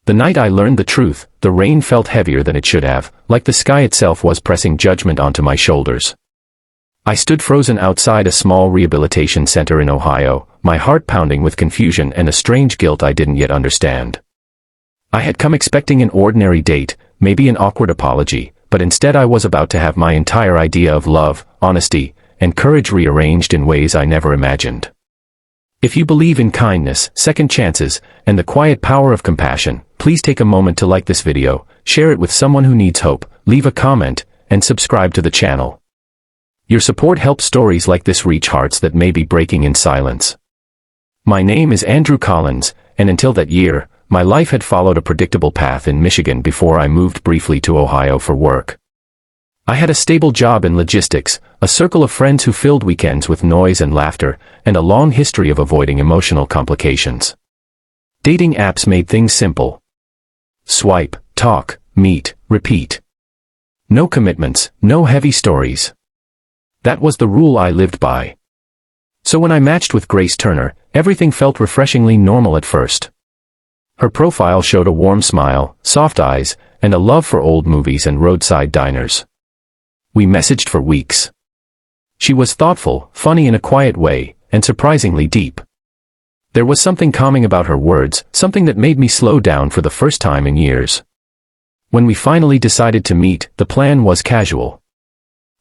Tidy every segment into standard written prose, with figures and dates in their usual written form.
The night I learned the truth, the rain felt heavier than it should have, like the sky itself was pressing judgment onto my shoulders. I stood frozen outside a small rehabilitation center in Ohio, my heart pounding with confusion and a strange guilt I didn't yet understand. I had come expecting an ordinary date, maybe an awkward apology, but instead I was about to have my entire idea of love, honesty, and courage rearranged in ways I never imagined. If you believe in kindness, second chances, and the quiet power of compassion, please take a moment to like this video, share it with someone who needs hope, leave a comment, and subscribe to the channel. Your support helps stories like this reach hearts that may be breaking in silence. My name is Andrew Collins, and until that year, my life had followed a predictable path in Michigan before I moved briefly to Ohio for work. I had a stable job in logistics, a circle of friends who filled weekends with noise and laughter, and a long history of avoiding emotional complications. Dating apps made things simple. Swipe, talk, meet, repeat. No commitments, no heavy stories. That was the rule I lived by. So when I matched with Grace Turner, everything felt refreshingly normal at first. Her profile showed a warm smile, soft eyes, and a love for old movies and roadside diners. We messaged for weeks. She was thoughtful, funny in a quiet way, and surprisingly deep. There was something calming about her words, something that made me slow down for the first time in years. When we finally decided to meet, the plan was casual.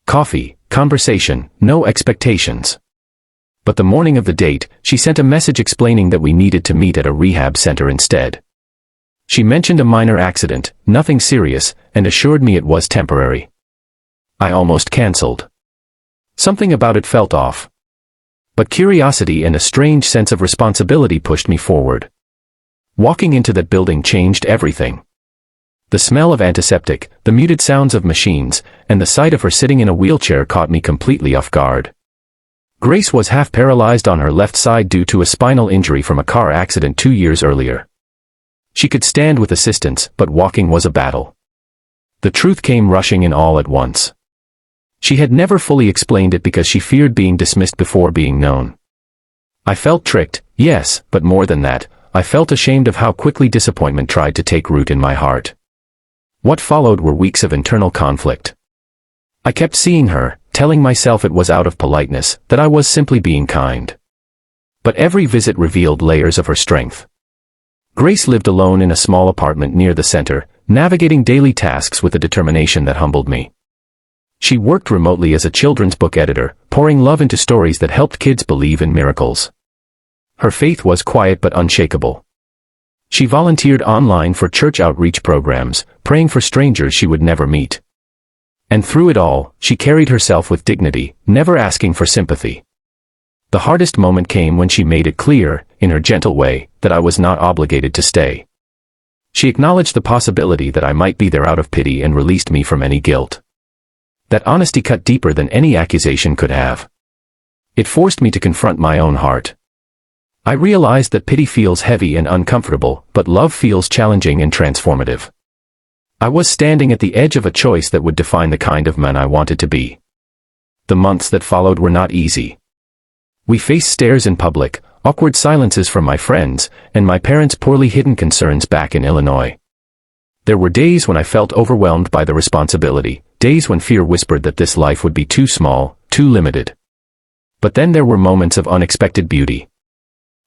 Coffee, conversation, no expectations. But the morning of the date, she sent a message explaining that we needed to meet at a rehab center instead. She mentioned a minor accident, nothing serious, and assured me it was temporary. I almost canceled. Something about it felt off. But curiosity and a strange sense of responsibility pushed me forward. Walking into that building changed everything. The smell of antiseptic, the muted sounds of machines, and the sight of her sitting in a wheelchair caught me completely off guard. Grace was half paralyzed on her left side due to a spinal injury from a car accident 2 years earlier. She could stand with assistance, but walking was a battle. The truth came rushing in all at once. She had never fully explained it because she feared being dismissed before being known. I felt tricked, yes, but more than that, I felt ashamed of how quickly disappointment tried to take root in my heart. What followed were weeks of internal conflict. I kept seeing her, telling myself it was out of politeness, that I was simply being kind. But every visit revealed layers of her strength. Grace lived alone in a small apartment near the center, navigating daily tasks with a determination that humbled me. She worked remotely as a children's book editor, pouring love into stories that helped kids believe in miracles. Her faith was quiet but unshakable. She volunteered online for church outreach programs, praying for strangers she would never meet. And through it all, she carried herself with dignity, never asking for sympathy. The hardest moment came when she made it clear, in her gentle way, that I was not obligated to stay. She acknowledged the possibility that I might be there out of pity and released me from any guilt. That honesty cut deeper than any accusation could have. It forced me to confront my own heart. I realized that pity feels heavy and uncomfortable, but love feels challenging and transformative. I was standing at the edge of a choice that would define the kind of man I wanted to be. The months that followed were not easy. We faced stares in public, awkward silences from my friends, and my parents' poorly hidden concerns back in Illinois. There were days when I felt overwhelmed by the responsibility, days when fear whispered that this life would be too small, too limited. But then there were moments of unexpected beauty.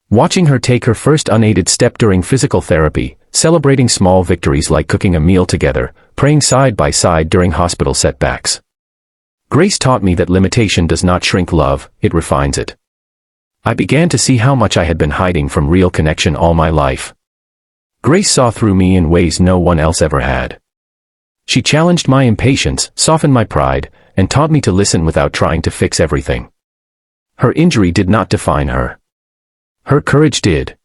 Watching her take her first unaided step during physical therapy, celebrating small victories like cooking a meal together, praying side by side during hospital setbacks. Grace taught me that limitation does not shrink love, it refines it. I began to see how much I had been hiding from real connection all my life. Grace saw through me in ways no one else ever had. She challenged my impatience, softened my pride, and taught me to listen without trying to fix everything. Her injury did not define her. Her courage did.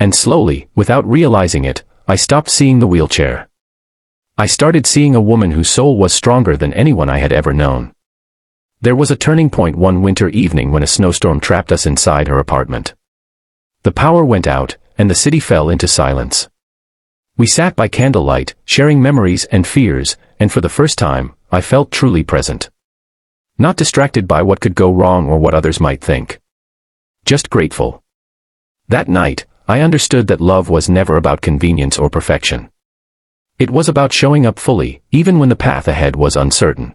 And slowly, without realizing it, I stopped seeing the wheelchair. I started seeing a woman whose soul was stronger than anyone I had ever known. There was a turning point one winter evening when a snowstorm trapped us inside her apartment. The power went out, and the city fell into silence. We sat by candlelight, sharing memories and fears, and for the first time, I felt truly present. Not distracted by what could go wrong or what others might think. Just grateful. That night, I understood that love was never about convenience or perfection. It was about showing up fully, even when the path ahead was uncertain.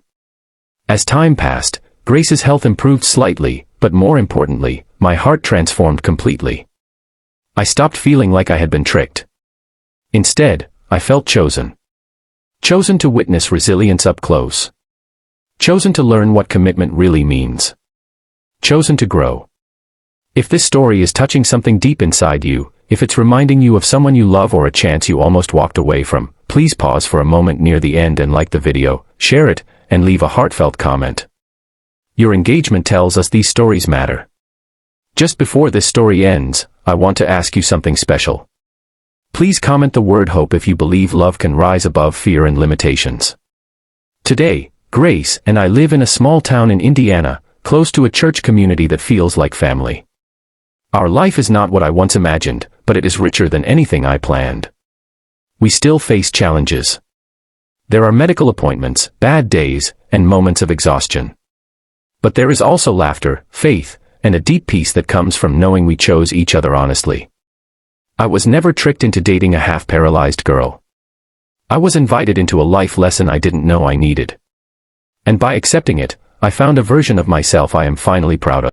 As time passed, Grace's health improved slightly, but more importantly, my heart transformed completely. I stopped feeling like I had been tricked. Instead, I felt chosen. Chosen to witness resilience up close. Chosen to learn what commitment really means. Chosen to grow. If this story is touching something deep inside you, if it's reminding you of someone you love or a chance you almost walked away from, please pause for a moment near the end and like the video, share it, and leave a heartfelt comment. Your engagement tells us these stories matter. Just before this story ends, I want to ask you something special. Please comment the word hope if you believe love can rise above fear and limitations. Today, Grace and I live in a small town in Indiana, close to a church community that feels like family. Our life is not what I once imagined, but it is richer than anything I planned. We still face challenges. There are medical appointments, bad days, and moments of exhaustion. But there is also laughter, faith, and a deep peace that comes from knowing we chose each other honestly. I was never tricked into dating a half-paralyzed girl. I was invited into a life lesson I didn't know I needed. And by accepting it, I found a version of myself I am finally proud of.